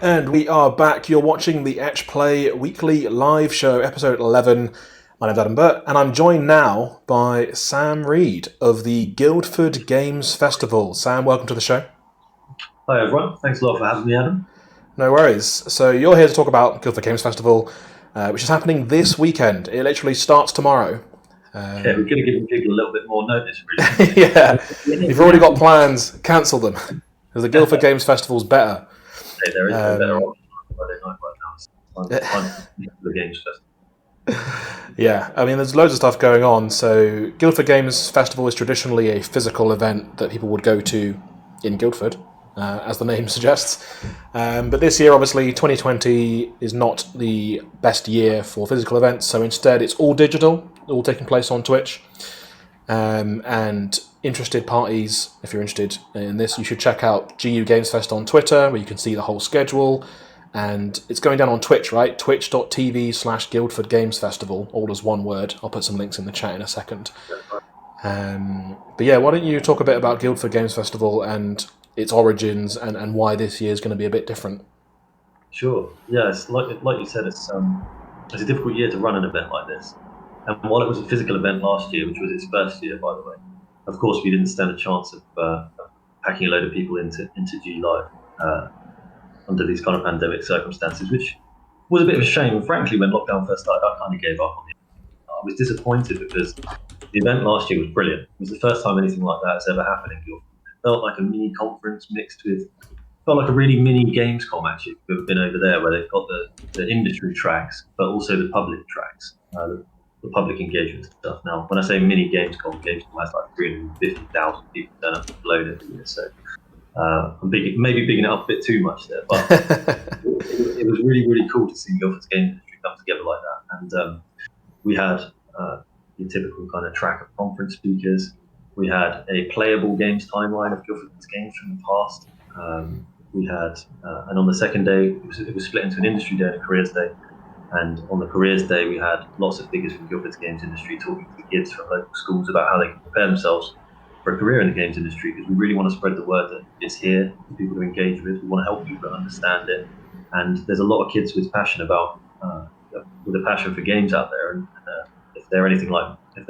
And we are back. You're watching the Etch Play Weekly Live Show, episode 11. My name's Adam Burt, and I'm joined now by Sam Reed of the Guildford Games Festival. Sam, welcome to the show. Hi everyone, thanks a lot for having me, Adam. No worries. So you're here to talk about Guildford Games Festival, which is happening this weekend. It literally starts tomorrow. Yeah, we're going to give people a little bit more notice, really. Yeah, if you've already got plans, cancel them, because the Guildford Games Festival's better. Hey, there is no better option on Friday night right now. It's time for the Games Festival. Yeah, I mean, there's loads of stuff going on. So Guildford Games Festival is traditionally a physical event that people would go to in Guildford, as the name suggests. But this year, obviously, 2020 is not the best year for physical events, so instead it's all digital, all taking place on Twitch. And interested parties, if you're interested in this, you should check out GU Games Fest on Twitter, where you can see the whole schedule. And it's going down on Twitch, right? Twitch.tv/Guildford Games Festival, all as one word. I'll put some links in the chat in a second. But yeah, why don't you talk a bit about Guildford Games Festival and its origins and why this year is going to be a bit different? Sure. Yeah, it's like you said, it's a difficult year to run an event like this. And while it was a physical event last year, which was its first year, by the way, of course we didn't stand a chance of packing a load of people into G Live under these kind of pandemic circumstances, which was a bit of a shame. And frankly, when lockdown first started, I kind of gave up on it. I was disappointed because the event last year was brilliant. It was the first time anything like that has ever happened in Guildford. It felt like a mini conference mixed with, felt like a really mini Gamescom actually. We've been over there where they've got the industry tracks, but also the public tracks, the public engagement stuff. Now, when I say mini Gamescom has like 350,000 people turn up to load every year. So I'm maybe bigging it up a bit too much there, but it was really, really cool to see Guildford's game industry come together like that. And we had your typical kind of track of conference speakers. We had a playable games timeline of Guildford's games from the past. We had, and on the second day, it was split into an industry day and a careers day. And on the careers day, we had lots of figures from Guildford's games industry talking to the kids from local schools about how they can prepare themselves for a career in the games industry, because we really want to spread the word that it's here for people to engage with. We want to help people understand it. And there's a lot of kids with passion with a passion for games out there. And if their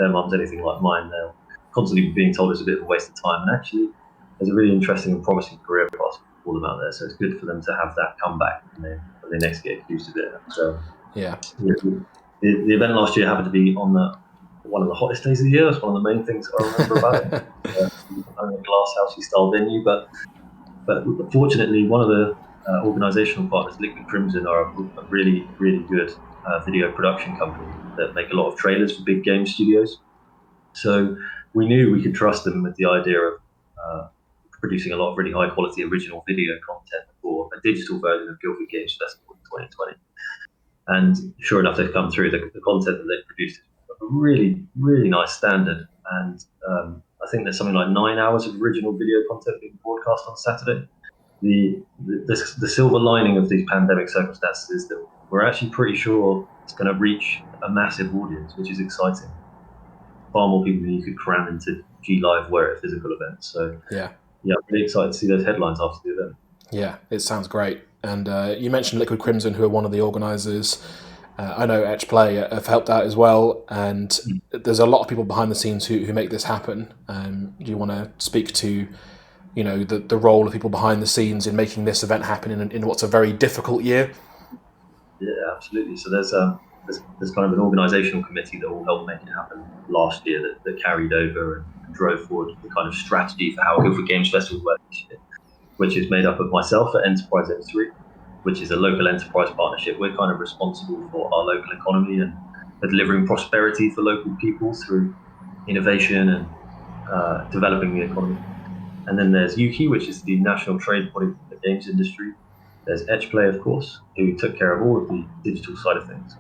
mum's anything like mine, they'll constantly be being told it's a bit of a waste of time. And actually, there's a really interesting and promising career path for them out there. So it's good for them to have that comeback when they next get accused of it. So yeah, the event last year happened to be on one of the hottest days of the year. That's one of the main things I remember about it. A glass housey style venue, but fortunately, one of the organisational partners, Liquid Crimson, are a really, really good video production company that make a lot of trailers for big game studios. So we knew we could trust them with the idea of producing a lot of really high quality original video content for a digital version of Guildford Games Festival in 2020. And sure enough, they've come through. The content that they've produced is a really, really nice standard. And I think there's something like 9 hours of original video content being broadcast on Saturday. The silver lining of these pandemic circumstances is that we're actually pretty sure it's going to reach a massive audience, which is exciting. Far more people than you could cram into G Live were at physical events. So yeah, I'm really excited to see those headlines after the event. Yeah, it sounds great. And you mentioned Liquid Crimson, who are one of the organisers. I know Etch Play have helped out as well, and there's a lot of people behind the scenes who make this happen. Do you want to speak to, the role of people behind the scenes in making this event happen in what's a very difficult year? Yeah, absolutely. So there's kind of an organisational committee that will help make it happen last year that carried over and drove forward the kind of strategy for how Guildford Games Festival works this year, which is made up of myself at Enterprise M3, which is a local enterprise partnership. We're kind of responsible for our local economy and for delivering prosperity for local people through innovation and developing the economy. And then there's Yuki, which is the national trade body for the games industry. There's Etch Play, of course, who took care of all of the digital side of things.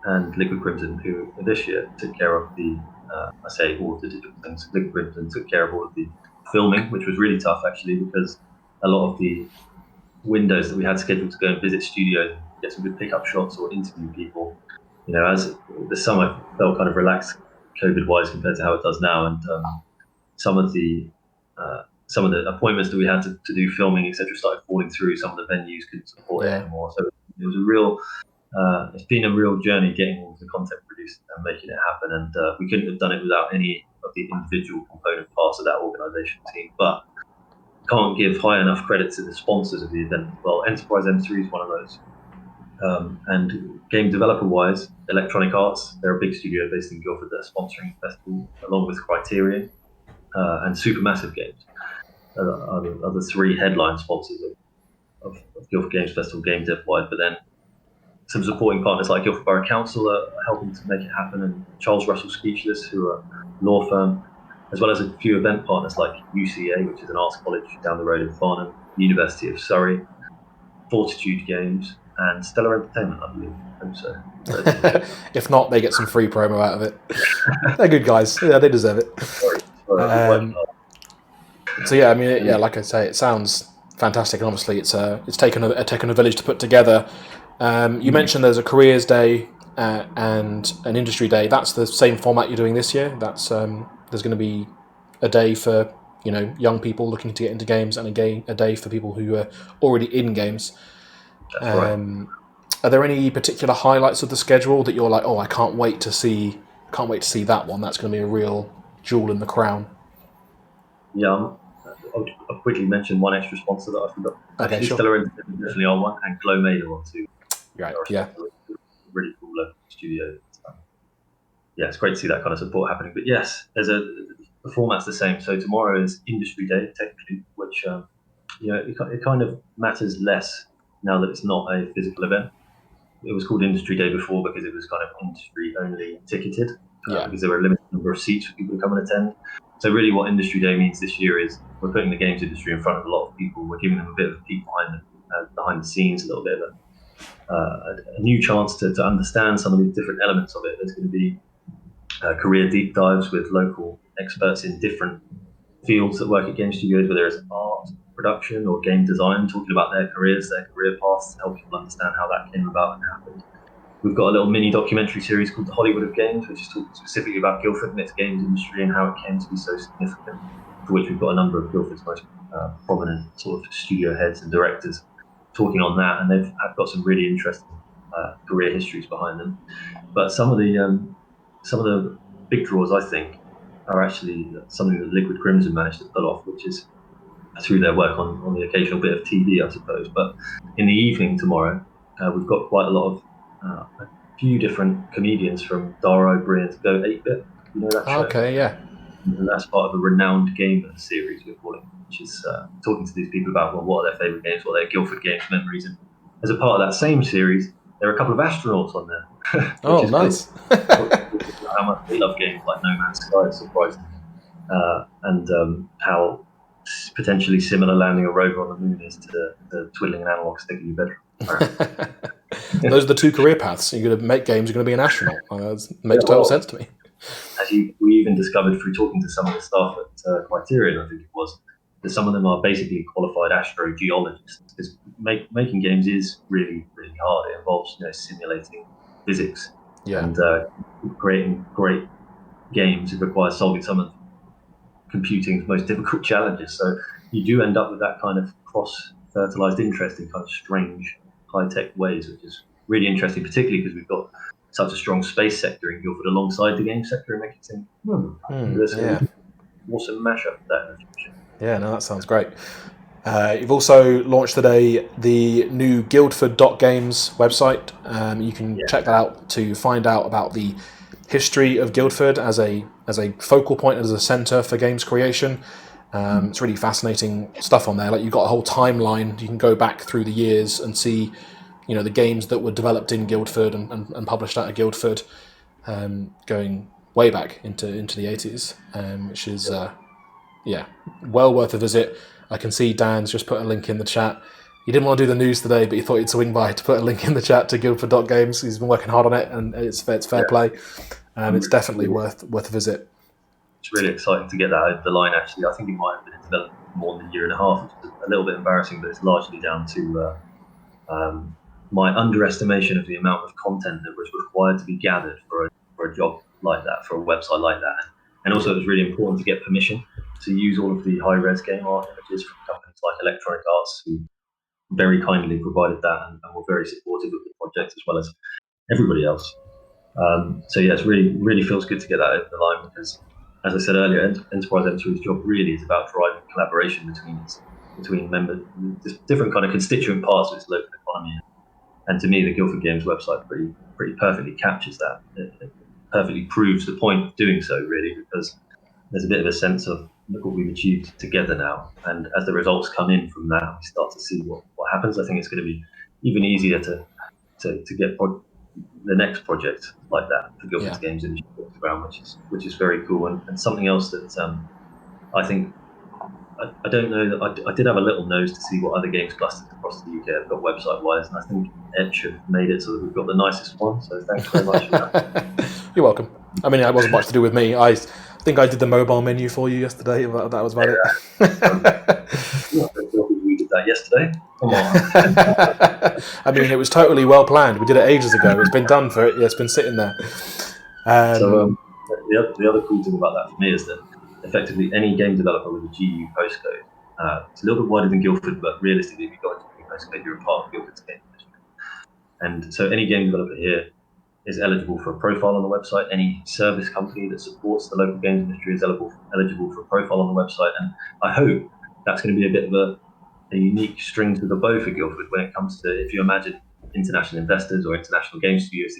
And Liquid Crimson, who this year took care of all of the digital things. Liquid Crimson took care of all of the filming, which was really tough actually, because a lot of the windows that we had scheduled to go and visit studios, get some good pickup shots or interview people, as the summer felt kind of relaxed COVID-wise compared to how it does now, and some of the some of the appointments that we had to do filming, etc., started falling through. Some of the venues couldn't support it anymore. So it was a real, it's been a real journey getting all the content produced and making it happen. And we couldn't have done it without any of the individual component parts of that organisation team. But can't give high enough credit to the sponsors of the event. Well, Enterprise M3 is one of those. And game developer-wise, Electronic Arts, they're a big studio based in Guildford that are sponsoring the festival, along with Criterion and Supermassive Games are the three headline sponsors of Guildford Games Festival, game dev-wide. But then some supporting partners like Guildford Borough Council are helping to make it happen, and Charles Russell Speechless, who are a law firm, as well as a few event partners like UCA, which is an arts college down the road in Farnham, University of Surrey, Fortitude Games, and Stellar Entertainment, I believe. I hope so. If not, they get some free promo out of it. They're good guys. Yeah, they deserve it. Sorry. So yeah, I mean, like I say, it sounds fantastic, and obviously it's taken a village to put together. You mentioned there's a careers day and an industry day. That's the same format you're doing this year. That's there's going to be a day for young people looking to get into games, and a day for people who are already in games. That's right. Are there any particular highlights of the schedule that you're like, oh, I can't wait to see that one? That's going to be a real jewel in the crown. Yeah, I'll quickly mention one extra sponsor that I forgot. Okay, sure. Stellar Entertainment definitely are one, and Glow Made are one too. Right. Yeah. Really cool local studio. Yeah, it's great to see that kind of support happening. But yes, the format's the same. So tomorrow is Industry Day, technically, which it kind of matters less now that it's not a physical event. It was called Industry Day before because it was kind of industry only ticketed, because there were a limited number of seats for people to come and attend. So really what Industry Day means this year is we're putting the games industry in front of a lot of people. We're giving them a bit of a peek behind the scenes, a little bit of a new chance to understand some of the different elements of it. There's going to be career deep dives with local experts in different fields that work at game studios, whether it's art, production, or game design, talking about their careers, their career paths, to help people understand how that came about and happened. We've got a little mini documentary series called The Hollywood of Games, which is talking specifically about Guildford and its games industry and how it came to be so significant, for which we've got a number of Guildford's most prominent sort of studio heads and directors talking on that, and they've got some really interesting career histories behind them. But some of the big draws, I think, are actually something that Liquid Crimson managed to pull off, which is through their work on the occasional bit of TV, I suppose. But in the evening tomorrow, we've got quite a lot of a few different comedians from Dara O'Brien's Go 8-Bit. You know that show? Okay, yeah. And that's part of a renowned gamer series we're calling, which is talking to these people about what are their favourite games, what are their Guildford Games memories. And as a part of that same series, there are a couple of astronauts on there. Oh, nice. How much they love games like No Man's Sky, it's surprising. And how potentially similar landing a rover on the moon is to twiddling an analog stick in your bedroom. Those are the two career paths. You're going to make games, you're going to be an astronaut. That makes total sense to me. We even discovered through talking to some of the staff at Criterion, I think it was, that some of them are basically qualified astrogeologists, because making games is really, really hard. It involves simulating physics. Yeah. And creating great games, it requires solving some of computing's most difficult challenges. So you do end up with that kind of cross-fertilized interest in kind of strange, high-tech ways, which is really interesting, particularly because we've got such a strong space sector in Guildford alongside the game sector, and make it seem there's an awesome mashup of that in the future. Yeah, no, that sounds great. You've also launched today the new Guildford.games website. You can check that out to find out about the history of Guildford as a focal point, as a centre for games creation. It's really fascinating stuff on there. Like, you've got a whole timeline. You can go back through the years and see, the games that were developed in Guildford and published out of Guildford, going way back into the 80s, which is well worth a visit. I can see Dan's just put a link in the chat. He didn't want to do the news today, but he thought he'd swing by to put a link in the chat to Guildford.games. He's been working hard on it, and it's fair play. It's definitely worth a visit. It's really exciting to get that over the line, actually. I think it might have been in development for more than a year and a half, which is a little bit embarrassing, but it's largely down to my underestimation of the amount of content that was required to be gathered for a job like that, for a website like that. And also, it was really important to get permission. to use all of the high-res game art images from companies like Electronic Arts, who very kindly provided that and were very supportive of the project as well as everybody else. So yeah, it really feels good to get that over the line because, as I said earlier, Enterprise M3's job really is about driving collaboration between members, different kind of constituent parts of its local economy. And to me, the Guildford Games website pretty perfectly captures that. It perfectly proves the point of doing so, really, because there's a bit of a sense of look what we've achieved together now. And as the results come in from that, we start to see what happens. I think it's going to be even easier to get the next project like that for Guildford Games in the ground, which is very cool and something else that I think. I don't know that I did have a little nose to see what other games clusters across the UK have got website-wise, and I think Edge have made it so that we've got the nicest one. So thanks very much for that. You're welcome. I mean, it wasn't much to do with me. I think I did the mobile menu for you yesterday. That was about it. We did that yesterday. Come on. I mean, it was totally well planned. We did it ages ago. It's been done for it. Yeah, it's been sitting there. So the other cool thing about that for me is that effectively any game developer with a GU postcode, it's a little bit wider than Guildford, but realistically, if you've got a GU postcode, you're a part of Guildford's game industry. And so any game developer here is eligible for a profile on the website. Any service company that supports the local games industry is eligible for a profile on the website. And I hope that's going to be a bit of a unique string to the bow for Guildford when it comes to, if you imagine international investors or international game studios,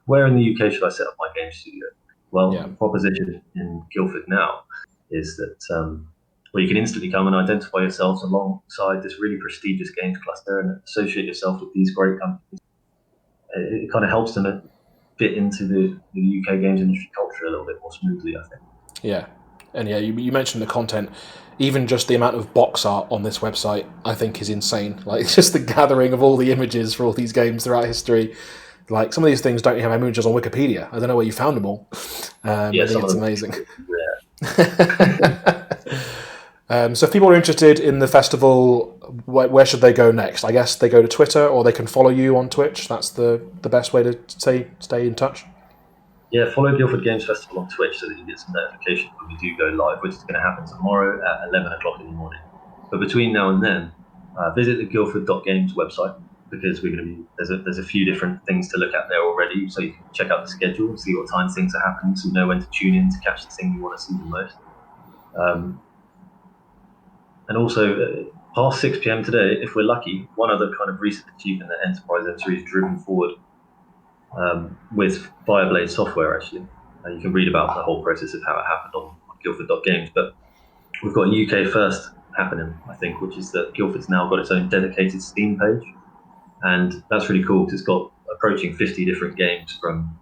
where in the UK should I set up my game studio? Well, the proposition in Guildford now is that where you can instantly come and identify yourselves alongside this really prestigious games cluster and associate yourself with these great companies. It kind of helps them fit into the UK games industry culture a little bit more smoothly, I think. Yeah. And yeah, you mentioned the content. Even just the amount of box art on this website, I think, is insane. Like, it's just the gathering of all the images for all these games throughout history. Like, some of these things don't have images on Wikipedia. I don't know where you found them all. I think it's amazing. So if people are interested in the festival, where should they go next? I guess they go to Twitter or they can follow you on Twitch. That's the best way to stay in touch. Yeah, follow Guildford Games Festival on Twitch so that you get some notifications when we do go live, which is going to happen tomorrow at 11 o'clock in the morning. But between now and then, visit the Guildford.games website because we're going to be there's a few different things to look at there already. So you can check out the schedule and see what times things are happening, so you know when to tune in to catch the thing you want to see the most. And also, past 6 p.m. today, if we're lucky, one other kind of recent achievement that Enterprise M3 has driven forward with Fireblade software, actually. You can read about the whole process of how it happened on Guildford.games, but we've got a UK first happening, I think, which is that Guildford's now got its own dedicated Steam page, and that's really cool because it's got approaching 50 different games from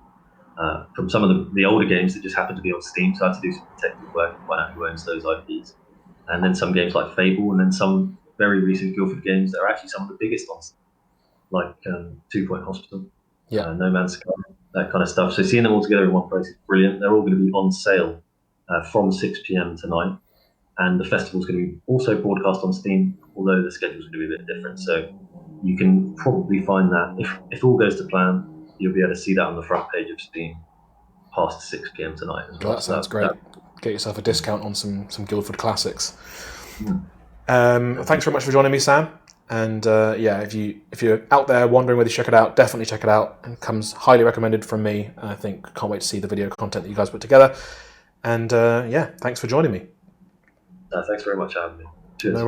some of the older games that just happen to be on Steam, so I had to do some detective work and find out who owns those IPs. And then some games like Fable, and then some very recent Guildford games that are actually some of the biggest ones, like 2 Point Hospital, No Man's Sky, that kind of stuff. So seeing them all together in one place is brilliant. They're all going to be on sale from 6 p.m. tonight, and the festival's going to be also broadcast on Steam, although the schedule's going to be a bit different. So you can probably find that, if all goes to plan, you'll be able to see that on the front page of Steam past 6 p.m. tonight as well. That sounds great. Get yourself a discount on some Guildford classics. Thanks very much for joining me, Sam. And if you're out there wondering whether you check it out, definitely check it out. It comes highly recommended from me. I think can't wait to see the video content that you guys put together. And thanks for joining me. Thanks very much for having me. Cheers. No worries.